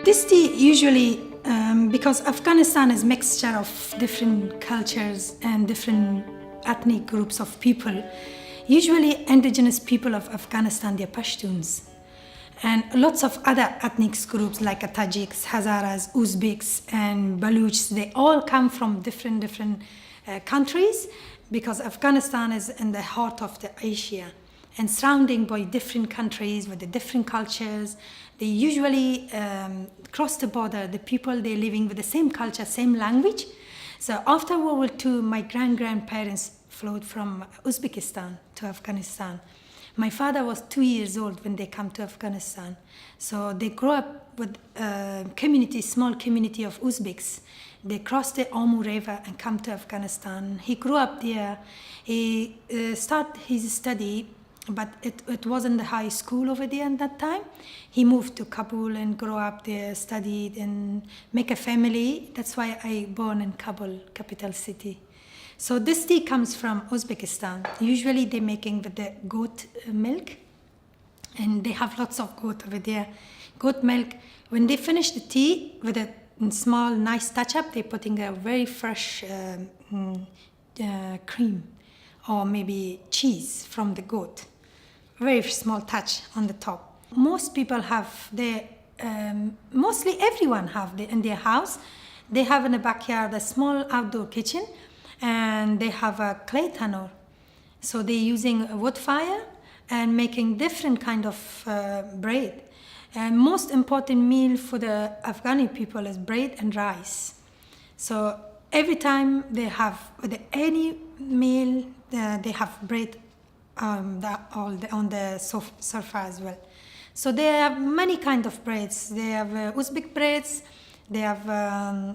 This tea usually, because Afghanistan is a mixture of different cultures and different ethnic groups of people, usually indigenous people of Afghanistan, they're Pashtuns. And lots of other ethnic groups like Tajiks, Hazaras, Uzbeks, and Baluchs, they all come from different countries, because Afghanistan is in the heart of the Asia and surrounded by different countries with the different cultures. They usually cross the border, the people they're living with the same culture, same language. So after World War II, my grandparents flew from Uzbekistan to Afghanistan. My father was 2 years old when they come to Afghanistan. So they grew up with a community, small community of Uzbeks. They crossed the Amu River and come to Afghanistan. He grew up there. He started his study, but it wasn't the high school over there at that time. He moved to Kabul and grew up there, studied and make a family. That's why I born in Kabul, capital city. So this tea comes from Uzbekistan. Usually they're making with the goat milk, and they have lots of goat over there. Goat milk. When they finish the tea with a small, nice touch-up, they're putting a very fresh cream or maybe cheese from the goat. Very small touch on the top. Most people have mostly everyone have in their house. They have in the backyard a small outdoor kitchen, and they have a clay tannoor. So they're using a wood fire and making different kind of bread. And most important meal for the Afghani people is bread and rice. So every time they have any meal, they have bread on the sofa as well. So they have many kind of breads. They have Uzbek breads, they have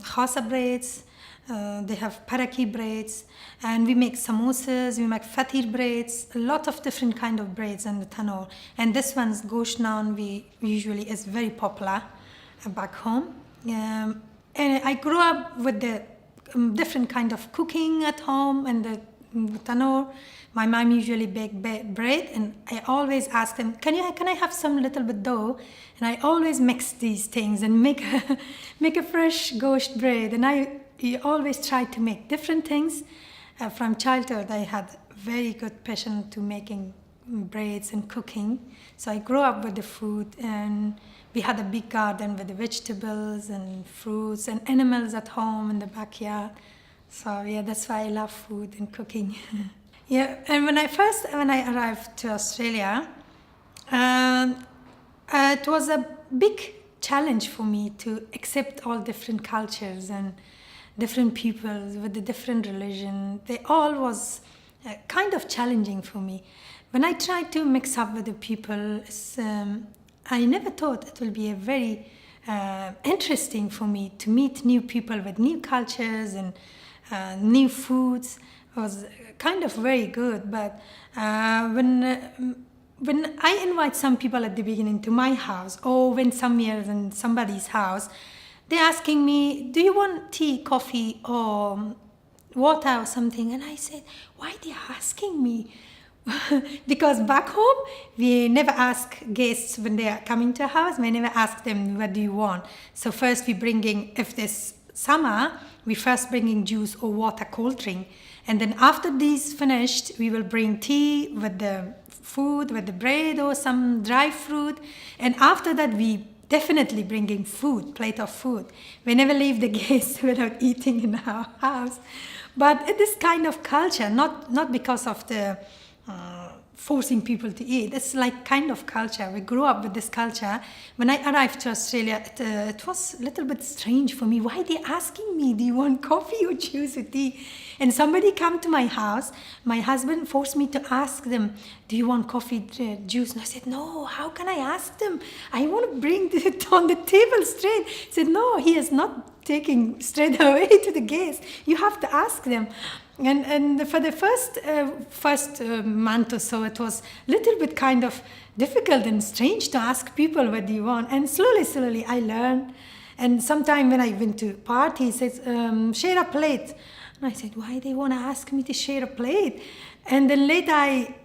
Khasa breads, they have Paraki breads, and we make samosas, we make fatir breads, a lot of different kind of breads in the tannoor. And this one's gosht naan, we usually is very popular back home. And I grew up with the different kind of cooking at home and the tannoor. My mom usually bake bread, and I always ask them, can I have some little bit dough? And I always mix these things and make a fresh gosht bread. And I always try to make different things. From childhood, I had very good passion to making breads and cooking. So I grew up with the food, and we had a big garden with the vegetables and fruits and animals at home in the backyard. So yeah, that's why I love food and cooking. Yeah, and when I arrived to Australia, it was a big challenge for me to accept all different cultures and different peoples with the different religion. They all was kind of challenging for me. When I tried to mix up with the people, I never thought it will be a very interesting for me to meet new people with new cultures and new foods. It was kind of very good. But when I invite some people at the beginning to my house, or when somewhere in somebody's house, they're asking me, do you want tea, coffee, or water or something? And I said, why are they asking me? Because back home, we never ask guests when they are coming to a house, we never ask them, what do you want? So first we bringing, if this summer, we first bringing juice or water, cold drink. And then after these finished, we will bring tea with the food, with the bread or some dry fruit. And after that, we definitely bringing food, plate of food. We never leave the guests without eating in our house. But it is kind of culture, not because of the forcing people to eat. It's like kind of culture. We grew up with this culture. When I arrived to Australia, it was a little bit strange for me. Why are they asking me, do you want coffee or juice or tea? And somebody come to my house, my husband forced me to ask them, do you want coffee, juice? And I said, no, how can I ask them? I want to bring it on the table straight. He said, no, he is not taking straight away to the guest. You have to ask them. And for the first month or so, it was a little bit kind of difficult and strange to ask people what do you want. And slowly, I learned. And sometime when I went to parties, it's share a plate. And I said, why they want to ask me to share a plate? And then later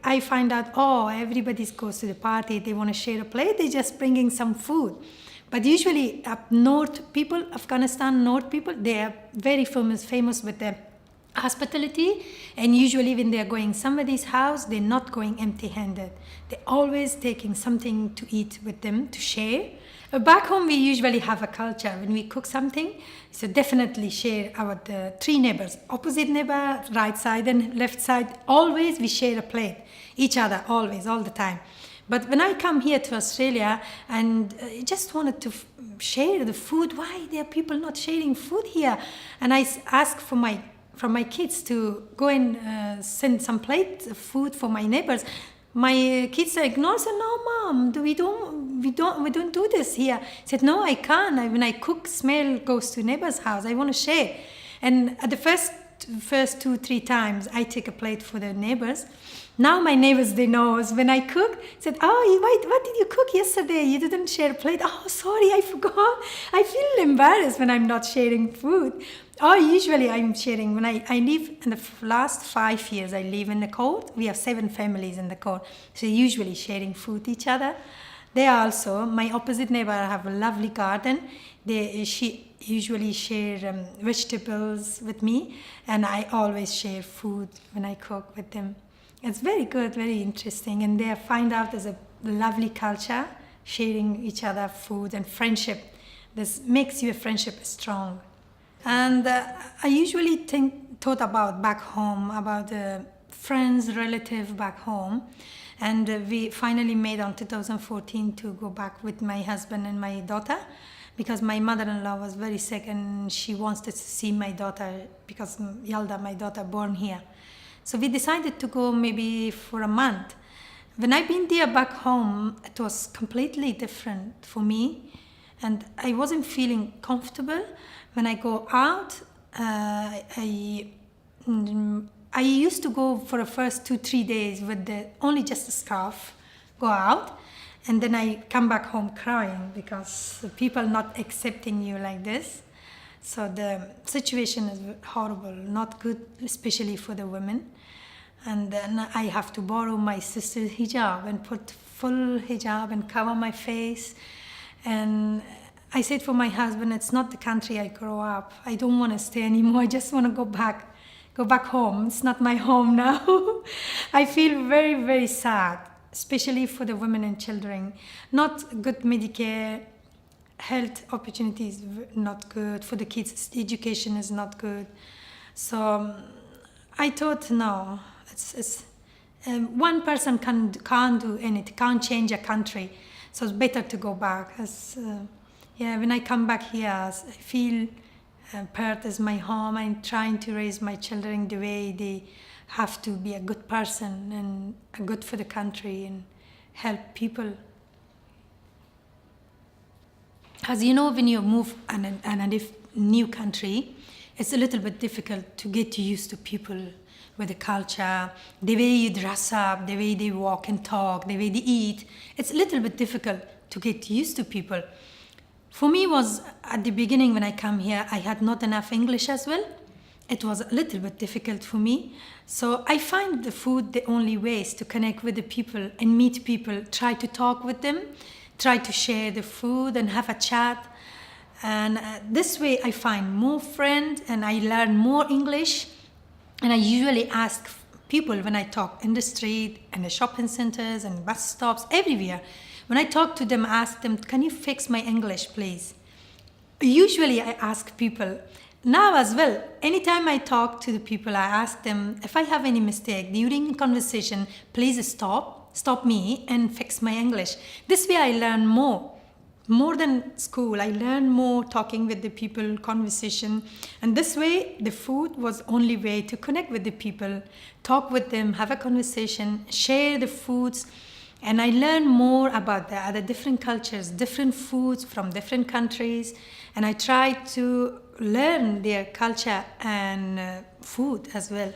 I find out, oh, everybody goes to the party, they want to share a plate, they're just bringing some food. But usually up north people, Afghanistan north people, they are very famous with their hospitality. And usually when they're going somebody's house, they're not going empty-handed. They're always taking something to eat with them to share. Back home, we usually have a culture. When we cook something, so definitely share our the three neighbors, opposite neighbor, right side and left side. Always we share a plate, each other, always, all the time. But when I come here to Australia and I just wanted to share the food, why there are people not sharing food here? And I ask from my kids to go and send some plate of food for my neighbors. My kids ignore, said, no, mom, we don't do this here. I said, no, I can't. When I cook, smell goes to neighbor's house. I want to share. And at the first 2-3 times, I take a plate for the neighbors. Now my neighbors, they know. When I cook, said, oh, what did you cook yesterday? You didn't share a plate. Oh, sorry, I forgot. I feel embarrassed when I'm not sharing food. Oh, usually I'm sharing. When I live in the last 5 years, I live in the court. We have 7 families in the court. So usually sharing food each other. They also, my opposite neighbor have a lovely garden. She usually share vegetables with me. And I always share food when I cook with them. It's very good, very interesting. And they find out there's a lovely culture, sharing each other food and friendship. This makes your friendship strong. And I usually thought about back home, about friends, relatives back home. And we finally made on 2014 to go back with my husband and my daughter, because my mother-in-law was very sick and she wants to see my daughter, because Yalda, my daughter, born here. So we decided to go maybe for a month. When I've been there back home, it was completely different for me. And I wasn't feeling comfortable. When I go out, I used to go for the first 2-3 days with only just a scarf, go out. And then I come back home crying because the people not accepting you like this. So the situation is horrible, not good, especially for the women. And then I have to borrow my sister's hijab and put full hijab and cover my face. And I said for my husband, it's not the country I grew up. I don't want to stay anymore. I just want to go back home. It's not my home now. I feel very, very sad, especially for the women and children. Not good Medicare. Health opportunities not good for the kids. Education is not good. So I thought, no, it's one person can't do anything, can't change a country. So it's better to go back. When I come back here, I feel Perth is my home. I'm trying to raise my children the way they have to be a good person and good for the country and help people. As you know, when you move in a new country, it's a little bit difficult to get used to people with the culture, the way you dress up, the way they walk and talk, the way they eat. It's a little bit difficult to get used to people. For me, was at the beginning when I come here, I had not enough English as well. It was a little bit difficult for me. So I find the food the only ways to connect with the people and meet people, try to talk with them, try to share the food and have a chat. And this way I find more friends and I learn more English. And I usually ask people when I talk in the street, in the shopping centers and bus stops, everywhere. When I talk to them, I ask them, can you fix my English, please? Usually I ask people. Now as well, anytime I talk to the people, I ask them, if I have any mistake during conversation, please stop me and fix my English. This way I learn more than school. I learn more talking with the people, conversation. And this way, the food was only way to connect with the people, talk with them, have a conversation, share the foods. And I learn more about the other different cultures, different foods from different countries. And I try to learn their culture and food as well.